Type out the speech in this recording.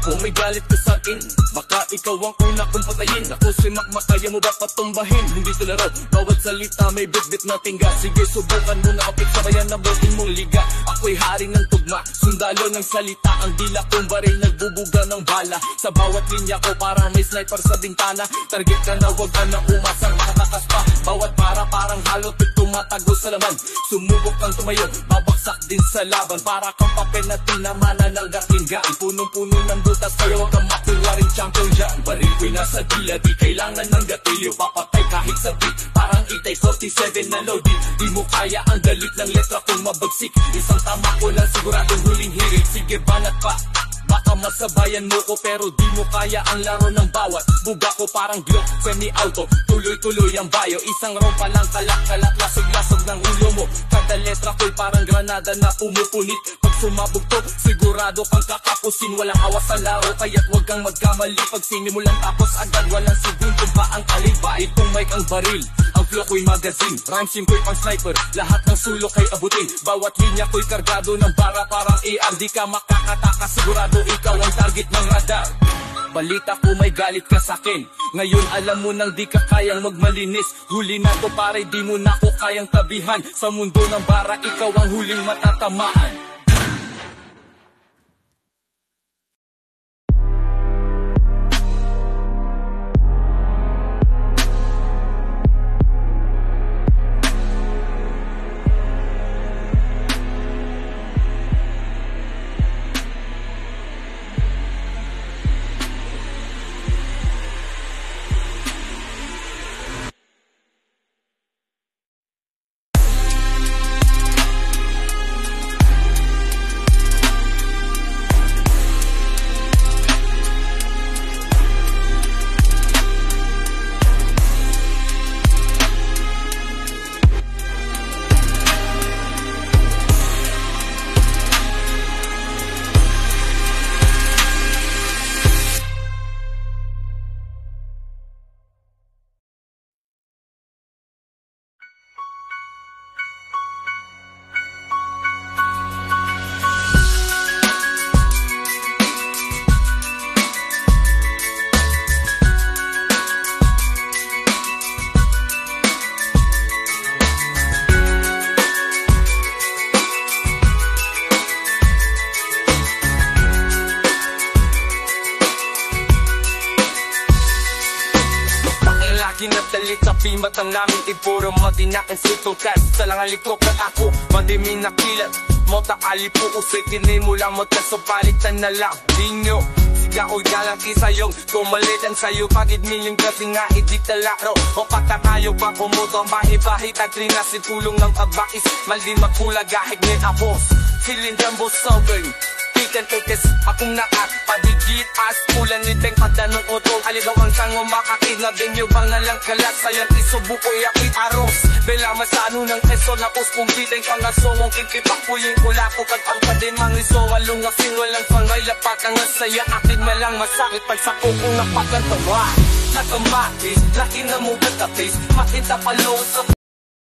Kung may galit ka sa'kin, baka ikaw ang una kong patayin. Ako si Makmak, kaya mo ba patumbahin? Hindi to laro, bawat salita may bit-bit na tingga. Sige, subukan mo na kapit sa bayan na boting mong liga. Ako'y hari ng tugma, sundalo ng salita. Ang dila kong baril nagbubuga ng bala. Sa bawat linya ko parang may sniper sa bintana. Target ka na, wag ka na umasang makatakas pa. Bawat parang halo't tumatago sa laman. Sumubok kang tumayo, babaksak din sa laban. Para kang papel na tinamana ng gatingga. Punong-puno ng butas, kaya wag kang makulwaring champion dyan. Baril ko'y nasa dila, di kailangan ng gatilyo. Papatay kahit sa beat, parang itay 47 na load. Di mo kaya ang galit ng letra kung mabagsik. Isang tama ko lang siguradong huling hirit. Sige, banat pa, baka masabayan mo ko, pero di mo kaya ang laro ng bawat buga ko. Parang Glock, semi-auto, tuloy-tuloy ang bayo. Isang rompa lang, kalat-kalat, lasog-lasog ng ulo mo. Kada letra ko'y parang granada na pumupunit. Pag sumabog to, sigurado kang kakapusin. Walang awas sa laro, kaya't huwag kang magkamali. Pag sinimulan tapos agad, walang segundong pa ang kaliba. Itong mic ang baril, ang flow ko'y magazine. Rhymesim ko'y pang sniper, lahat ng sulok ay abutin. Bawat linya ko'y kargado ng bara, parang AR. Di ka makakataka, sigurado ikaw ang target ng radar. Balita ko may galit ka sa'kin, ngayon alam mo nang di ka kayang magmalinis. Huli na to pare, di mo na ko kayang tabihan. Sa mundo ng bara, ikaw ang huling matatamaan. Kinatalit sa pimat ang namin ipuro mo dinakin sitong kas sa langang likok ng ako madimin na kilat mo takali po usay kinay mo lang mo taso palitan na lang dinyo siga ko'y galang isayong kumalitan sa'yo pagid miling kasi nga hindi talaro o patakayo pa kumuto mahibahit at rinasin tulong ng pagbakis maldin magpulag ahig ni apos silin jambo sobrang Tites, akong naat, padigit, as ulan niteng padanong utong aligaw ang sango makakinabing nyo bang nalang kalat sayang isubuko yakit aros bela masano ng eso na puspong biteng pangasomong kikipak puling kulako kag din mangiso walong asin walang pangay lapat ang asaya akin malang masakit pagsako kung napagantawa nakamatis, laki na mo katapis makita palo sa